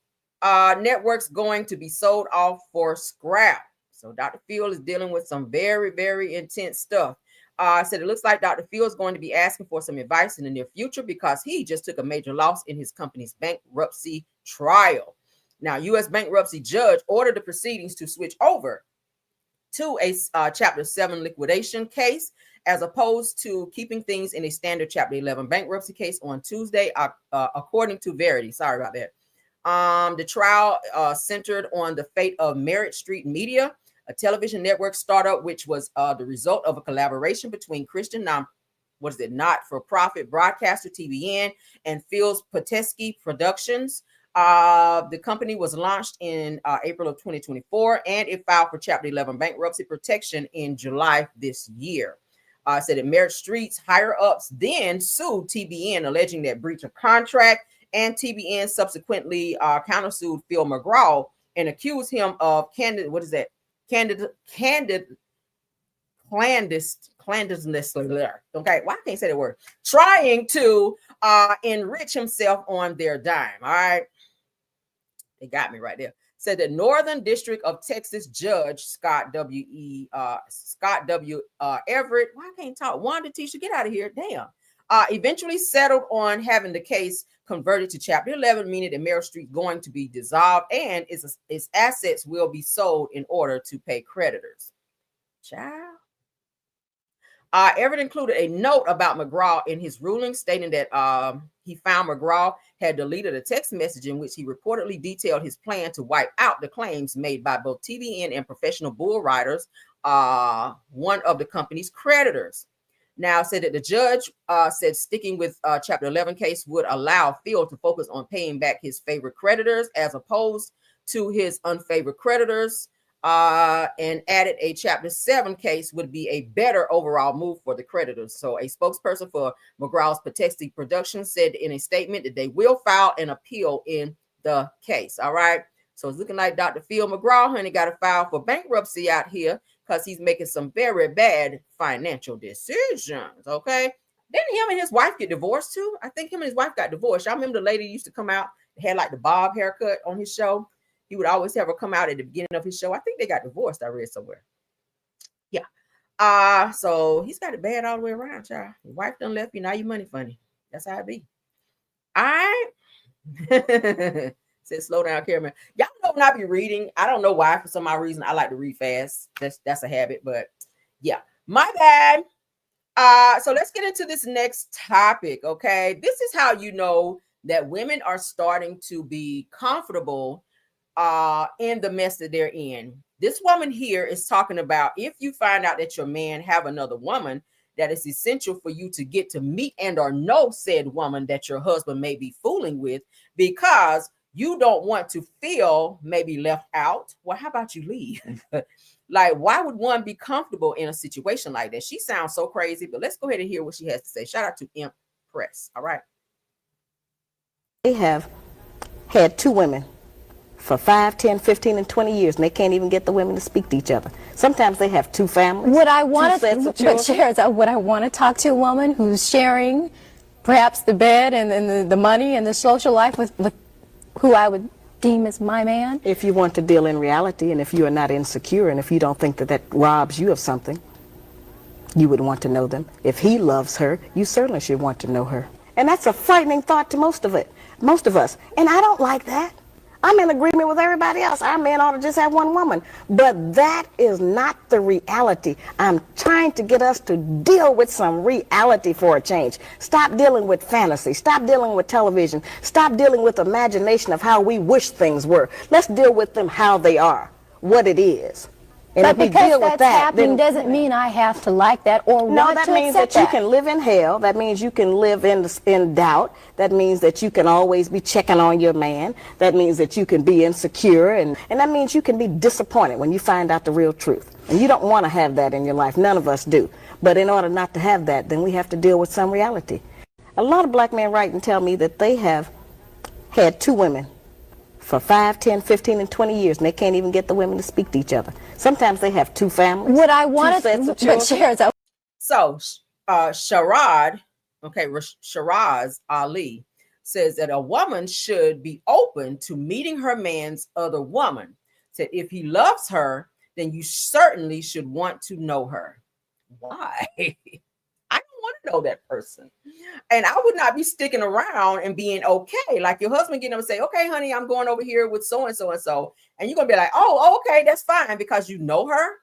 network's going to be sold off for scrap. So Dr. Phil is dealing with some very, very intense stuff. Said it looks like Dr. Phil is going to be asking for some advice in the near future, because he just took a major loss in his company's bankruptcy trial. Now, U.S. bankruptcy judge ordered the proceedings to switch over to a Chapter 7 liquidation case, as opposed to keeping things in a standard Chapter 11 bankruptcy case on Tuesday, according to Verity. Sorry about that. The trial centered on the fate of Merritt Street Media, a television network startup, which was the result of a collaboration between Christian not-for-profit broadcaster TBN and Phil's Patesky Productions. The company was launched in April of 2024, and it filed for Chapter 11 bankruptcy protection in July this year. Said that Merritt Street's higher-ups then sued TBN, alleging that breach of contract, and TBN subsequently countersued Phil McGraw and accused him of clandestinely, okay, well, I can't say the word, trying to enrich himself on their dime. All right, they got me right there. Said the Northern District of Texas Judge Scott W. Everett, why I can't talk, Wanda Tisha, get out of here, damn, eventually settled on having the case converted to Chapter 11, meaning that Merritt Street going to be dissolved and its assets will be sold in order to pay creditors. Child. Everett included a note about McGraw in his ruling, stating that he found McGraw had deleted a text message in which he reportedly detailed his plan to wipe out the claims made by both TBN and Professional Bull Riders, one of the company's creditors. Now, said that the judge said sticking with Chapter 11 case would allow Phil to focus on paying back his favorite creditors as opposed to his unfavored creditors, and added a Chapter 7 case would be a better overall move for the creditors. So a spokesperson for McGraw's Patesky Productions said in a statement that they will file an appeal in the case. All right. So it's looking like Dr. Phil McGraw, honey, got to file for bankruptcy out here, because he's making some very bad financial decisions. Okay. Didn't him and his wife get divorced too? I think him and his wife got divorced. I remember the lady used to come out had like the bob haircut on his show. He would always have her come out at the beginning of his show. I think they got divorced, I read somewhere. Yeah. So he's got it bad all the way around, child. Your wife done left you, now you money funny. That's how it be. All right. Said slow down, cameraman. Y'all know when I be reading, I don't know why, for some odd reason, I like to read fast. That's a habit, but yeah, my bad. So let's get into this next topic. Okay, this is how you know that women are starting to be comfortable in the mess that they're in. This woman here is talking about if you find out that your man have another woman, that it's essential for you to get to meet and or know said woman that your husband may be fooling with, because you don't want to feel maybe left out. Well, how about you leave? Like, why would one be comfortable in a situation like that? She sounds so crazy, but let's go ahead and hear what she has to say. Shout out to Impress. All right. They have had 2 women for 5, 10, 15, and 20 years, and they can't even get the women to speak to each other. Sometimes they have 2 families. Would I want to talk to a woman who's sharing perhaps the bed and the money and the social life with who I would deem as my man? If you want to deal in reality, and if you are not insecure, and if you don't think that that robs you of something, you would want to know them. If he loves her, you certainly should want to know her. And that's a frightening thought to most of us. And I don't like that. I'm in agreement with everybody else. Our men ought to just have 1 woman. But that is not the reality. I'm trying to get us to deal with some reality for a change. Stop dealing with fantasy. Stop dealing with television. Stop dealing with imagination of how we wish things were. Let's deal with them how they are, what it is. And but if we because deal with that's that, happening doesn't mean I have to like that or want to accept that. No, that means that you can live in hell. That means you can live in doubt. That means that you can always be checking on your man. That means that you can be insecure. And that means you can be disappointed when you find out the real truth. And you don't want to have that in your life. None of us do. But in order not to have that, then we have to deal with some reality. A lot of black men write and tell me that they have had 2 women for 5, 10, 15, and 20 years, and they can't even get the women to speak to each other. Sometimes they have 2 families. Would I want to? So, Sharad, Shiraz Ali says that a woman should be open to meeting her man's other woman. Said if he loves her, then you certainly should want to know her. Why? I don't want to know that person. And I would not be sticking around and being okay. Like your husband getting up and say, okay, honey, I'm going over here with so-and-so and so. And you're going to be like, oh, okay, that's fine, because you know her.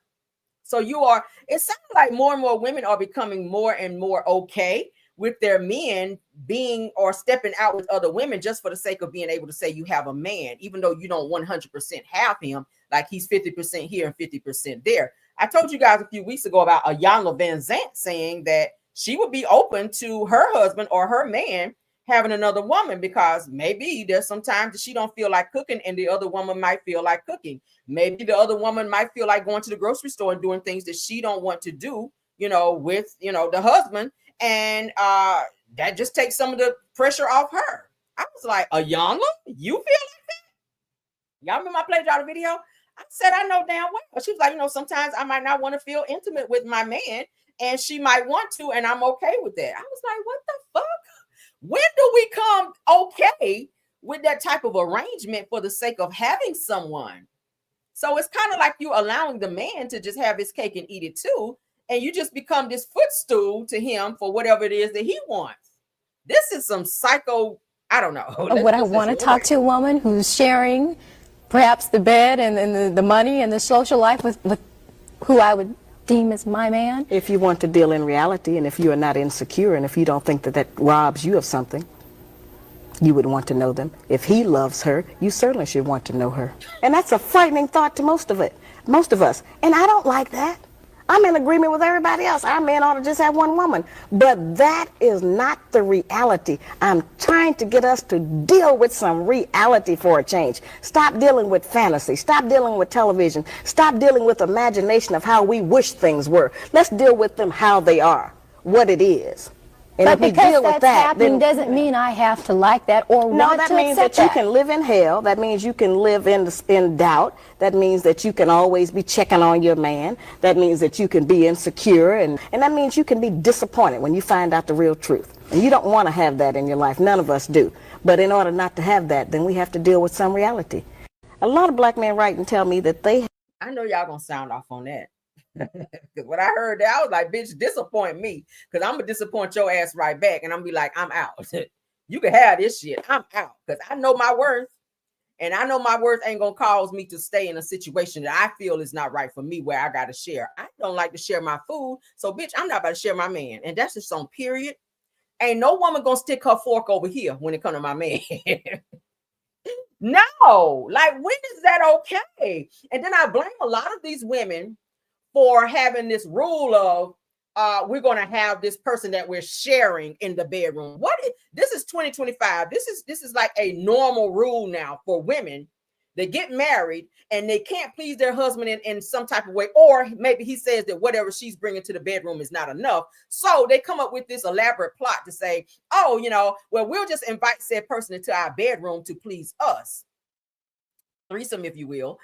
So it sounds like more and more women are becoming more and more okay with their men being or stepping out with other women just for the sake of being able to say you have a man, even though you don't 100% have him, like he's 50% here and 50% there. I told you guys a few weeks ago about Ayanna Van Zant saying that she would be open to her husband or her man having another woman, because maybe there's some times that she don't feel like cooking and the other woman might feel like cooking. Maybe the other woman might feel like going to the grocery store and doing things that she don't want to do, with, the husband. And that just takes some of the pressure off her. I was like, Ayanna, you feel like that? Y'all remember I played y'all the video? I said, I know damn well. She was like, sometimes I might not want to feel intimate with my man, and she might want to, and I'm okay with that. I was like, what the fuck? When do we come okay with that type of arrangement for the sake of having someone? So it's kind of like you allowing the man to just have his cake and eat it too, and you just become this footstool to him for whatever it is that he wants. This is some psycho, I don't know. Would I want to talk to a woman who's sharing perhaps the bed and the money and the social life with who I would deem as my man? If you want to deal in reality, and if you are not insecure, and if you don't think that that robs you of something, you would want to know them. If he loves her, you certainly should want to know her. And that's a frightening thought to most of us. And I don't like that. I'm in agreement with everybody else. Our men ought to just have 1 woman. But that is not the reality. I'm trying to get us to deal with some reality for a change. Stop dealing with fantasy. Stop dealing with television. Stop dealing with imagination of how we wish things were. Let's deal with them how they are, what it is. And but if we because deal with that's that, happening doesn't mean I have to like that or want to accept that. No, that means that you can live in hell. That means you can live in doubt. That means that you can always be checking on your man. That means that you can be insecure. And that means you can be disappointed when you find out the real truth. And you don't want to have that in your life. None of us do. But in order not to have that, then we have to deal with some reality. A lot of black men write and tell me that they... I know y'all gonna sound off on that. Because when I heard that, I was like, bitch, disappoint me. Because I'm gonna disappoint your ass right back. And I'm gonna be like, I'm out. You can have this shit. I'm out. Because I know my worth. And I know my worth ain't gonna cause me to stay in a situation that I feel is not right for me, where I gotta share. I don't like to share my food. So bitch, I'm not about to share my man. And that's just on period. Ain't no woman gonna stick her fork over here when it comes to my man. No, like, when is that okay? And then I blame a lot of these women for having this rule of we're going to have this person that we're sharing in the bedroom. This is 2025. This is like a normal rule now for women. They get married and they can't please their husband in some type of way, or maybe he says that whatever she's bringing to the bedroom is not enough. So they come up with this elaborate plot to say, oh, well, we'll just invite said person into our bedroom to please us. Threesome, if you will.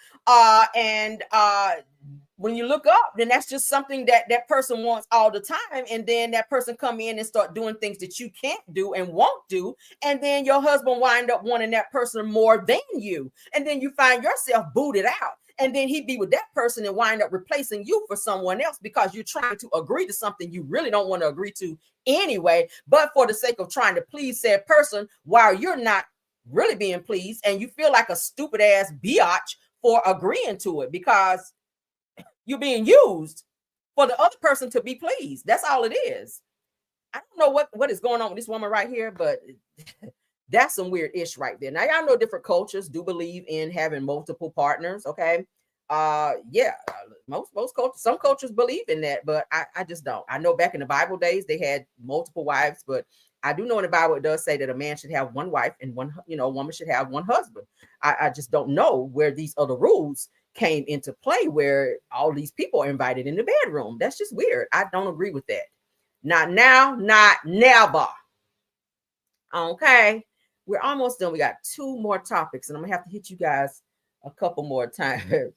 When you look up, then that's just something that person wants all the time. And then that person come in and start doing things that you can't do and won't do. And then your husband wind up wanting that person more than you. And then you find yourself booted out. And then he'd be with that person and wind up replacing you for someone else because you're trying to agree to something you really don't want to agree to anyway, but for the sake of trying to please said person while you're not really being pleased, and you feel like a stupid ass biatch for agreeing to it because you're being used for the other person to be pleased. That's all it is. I don't know what is going on with this woman right here, but that's some weird ish right there. Now, y'all know different cultures do believe in having multiple partners. Okay. Yeah, most cultures, some cultures believe in that, but I just don't. I know back in the Bible days, they had multiple wives, but I do know in the Bible, it does say that a man should have one wife and a woman should have one husband. I just don't know where these other rules came into play, where all these people are invited in the bedroom. That's just weird. I don't agree with that. Not now, not never. Okay. We're almost done. We got 2 more topics, and I'm gonna have to hit you guys a couple more times.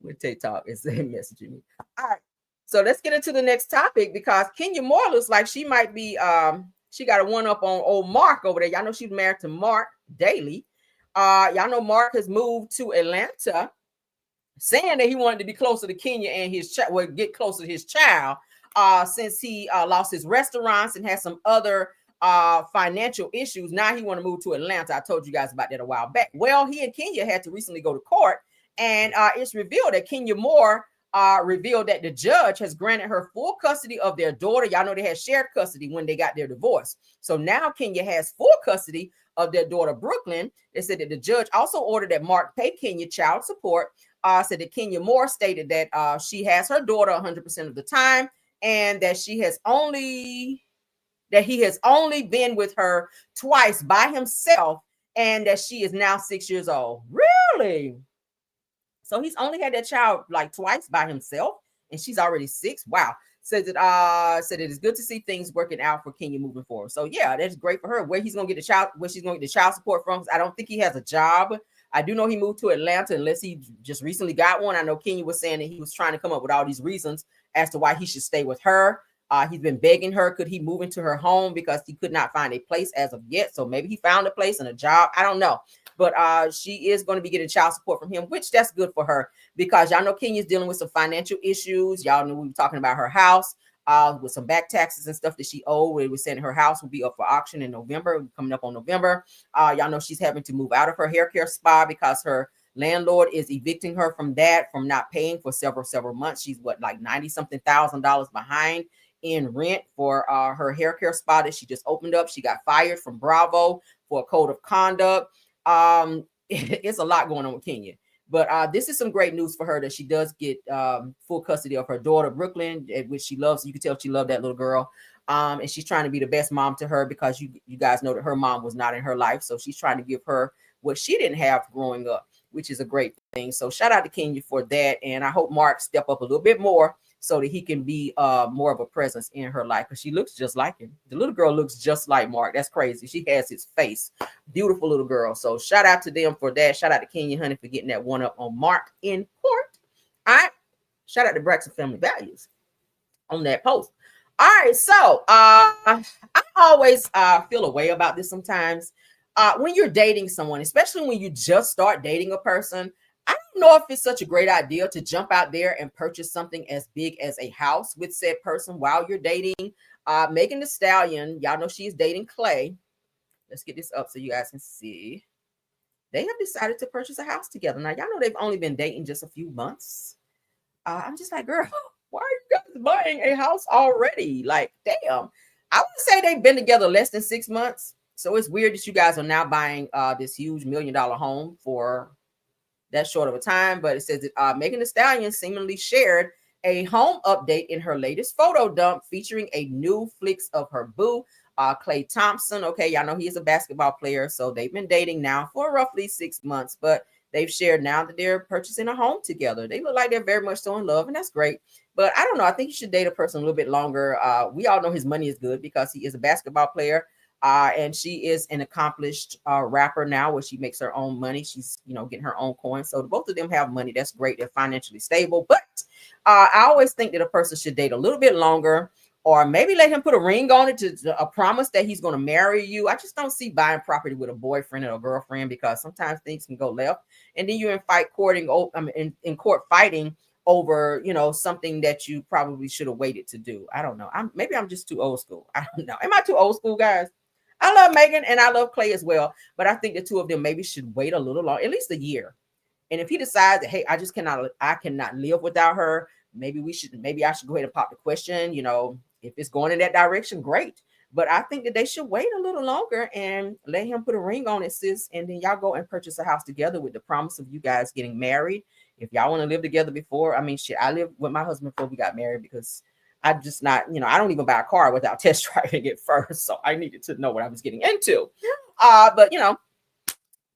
With TikTok is messaging me. All right. So let's get into the next topic, because Kenya Moore looks like she might be she got a one up on old Mark over there. Y'all know she's married to Mark Daly. Y'all know Mark has moved to Atlanta, saying that he wanted to be closer to Kenya and his child, get closer to his child, since he lost his restaurants and has some other financial issues. Now he want to move to Atlanta. I told you guys about that a while back. Well, he and Kenya had to recently go to court, and it's revealed that Kenya Moore revealed that the judge has granted her full custody of their daughter. Y'all know they had shared custody when they got their divorce. So now Kenya has full custody of their daughter, Brooklyn. They said that the judge also ordered that Mark pay Kenya child support. Said that Kenya Moore stated that she has her daughter 100% of the time, and that he has only been with her twice by himself, and that she is now 6 years old. Really? So he's only had that child like twice by himself, and she's already 6. Wow. Said it is good to see things working out for Kenya moving forward. So yeah, that's great for her. Where she's gonna get the child support from, I don't think he has a job. I do know he moved to Atlanta, unless he just recently got one. I know Kenya was saying that he was trying to come up with all these reasons as to why he should stay with her. He's been begging her, could he move into her home, because he could not find a place as of yet. So maybe he found a place and a job. I don't know. But she is going to be getting child support from him, which that's good for her, because y'all know Kenya's dealing with some financial issues. Y'all know we were talking about her house with some back taxes and stuff that she owed. We were saying her house will be up for auction in November, coming up on November. Y'all know she's having to move out of her hair care spa because her landlord is evicting her from not paying for several months. She's like $90-something thousand behind in rent for her hair care spa that she just opened up. She got fired from Bravo for a code of conduct. It's a lot going on with Kenya, but this is some great news for her, that she does get full custody of her daughter Brooklyn, which she loves. You can tell she loved that little girl, and she's trying to be the best mom to her, because you guys know that her mom was not in her life, so she's trying to give her what she didn't have growing up, which is a great thing. So shout out to Kenya for that, and I hope Mark step up a little bit more so that he can be more of a presence in her life, because she looks just like him. The little girl looks just like Mark. That's crazy. She has his face. Beautiful little girl. So shout out to them for that. Shout out to Kenya Honey for getting that one up on Mark in court. All right. Shout out to Braxton Family Values on that post. All right, so I always feel a way about this sometimes. When you're dating someone, especially when you just start dating a person, I don't know if it's such a great idea to jump out there and purchase something as big as a house with said person while you're dating. Megan Thee Stallion, y'all know she's dating Clay. Let's get this up so you guys can see. They have decided to purchase a house together. Now, y'all know they've only been dating just a few months. I'm just like, girl, why are you guys buying a house already? Like, damn. I would say they've been together less than 6 months. So it's weird that you guys are now buying this huge $1 million home for that short of a time. But it says that Megan Thee Stallion seemingly shared a home update in her latest photo dump featuring a new flicks of her boo, Klay Thompson. Okay, y'all know he is a basketball player. So they've been dating now for roughly 6 months. But they've shared now that they're purchasing a home together. They look like they're very much so in love, and that's great. But I don't know. I think you should date a person a little bit longer. We all know his money is good because he is a basketball player. And she is an accomplished rapper now where she makes her own money. She's, getting her own coins. So both of them have money. That's great. They're financially stable. But I always think that a person should date a little bit longer, or maybe let him put a ring on it to a promise that he's going to marry you. I just don't see buying property with a boyfriend or a girlfriend, because sometimes things can go left. And then you're in court fighting over, something that you probably should have waited to do. I don't know. Maybe I'm just too old school. I don't know. Am I too old school, guys? I love Megan and I love Clay as well, but I think the two of them maybe should wait a little long, at least a year. And if he decides that, hey, I cannot live without her, maybe I should go ahead and pop the question. If it's going in that direction, great. But I think that they should wait a little longer and let him put a ring on it, sis. And then y'all go and purchase a house together with the promise of you guys getting married. If y'all want to live together before, I lived with my husband before we got married, because I'm just not, I don't even buy a car without test driving it first. So I needed to know what I was getting into. But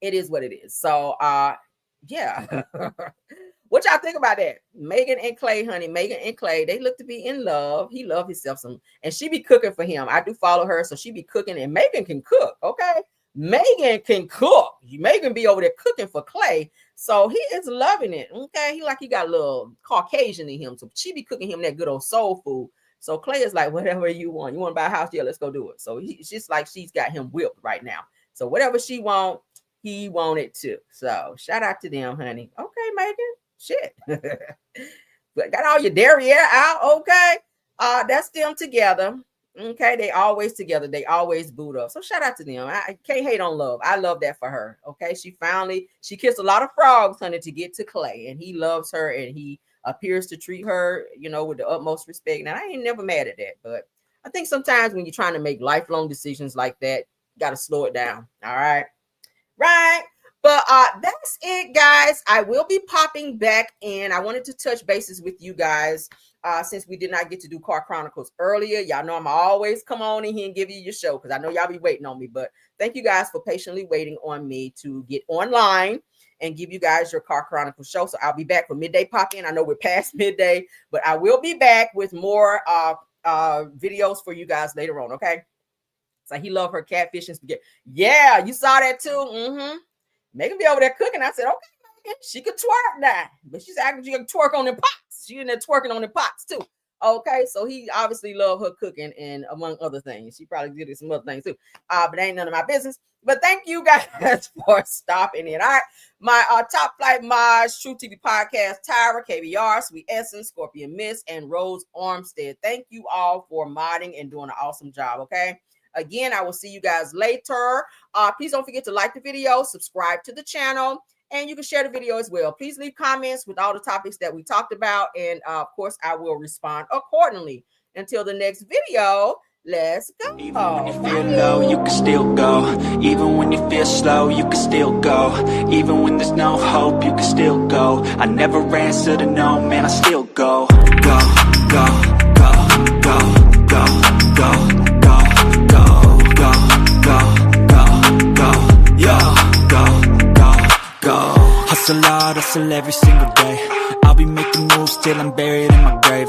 it is what it is. So yeah. What y'all think about that? Megan and Clay, honey. Megan and Clay, they look to be in love. He loves himself some, and she be cooking for him. I do follow her, so she be cooking, and Megan can cook, okay? Megan can cook. Megan be over there cooking for Clay, so he is loving it, okay? He got a little Caucasian in him, so she be cooking him that good old soul food. So Clay is like, whatever you want. You want to buy a house? Yeah, let's go do it. So it's just like she's got him whipped right now. So whatever she want, he wanted to. So shout out to them, honey. Okay, Megan. Shit. Got all your derriere out, okay? That's them together. Okay, they always together. They always boot up. So shout out to them. I can't hate on love. I love that for her. Okay, she kissed a lot of frogs, honey, to get to Clay, and he loves her, and he appears to treat her, with the utmost respect. Now, I ain't never mad at that, but I think sometimes when you're trying to make lifelong decisions like that, you got to slow it down. All right. But that's it, guys. I will be popping back in. I wanted to touch bases with you guys since we did not get to do Car Chronicles earlier. Y'all know I'm always come on in here and give you your show, because I know y'all be waiting on me. But thank you guys for patiently waiting on me to get online and give you guys your Car Chronicles show. So I'll be back for midday pop-in. I know we're past midday, but I will be back with more videos for you guys later on, okay? So he loved her catfish and spaghetti. Yeah, you saw that too? Mm-hmm. Megan be over there cooking. I said, okay, Megan, she could twerk now, but she's acting she can twerk on them pots. She in there twerking on the pots too. Okay, so he obviously loved her cooking, and among other things, she probably did some other things too. But ain't none of my business. But thank you guys for stopping in. All right, my top flight mods, True TV Podcast, Tyra, KBR, Sweet Essence, Scorpion Miss, and Rose Armstead. Thank you all for modding and doing an awesome job. Okay. Again, I will see you guys later. Please don't forget to like the video, subscribe to the channel, and you can share the video as well. Please leave comments with all the topics that we talked about, and of course, I will respond accordingly. Until the next video, let's go. Even when you feel low, you can still go. Even when you feel slow, you can still go. Even when there's no hope, you can still go. I never answer to no, man, I still go. Go, go, go, go, go, go. Hustle hard, hustle every single day. I'll be making moves till I'm buried in my grave.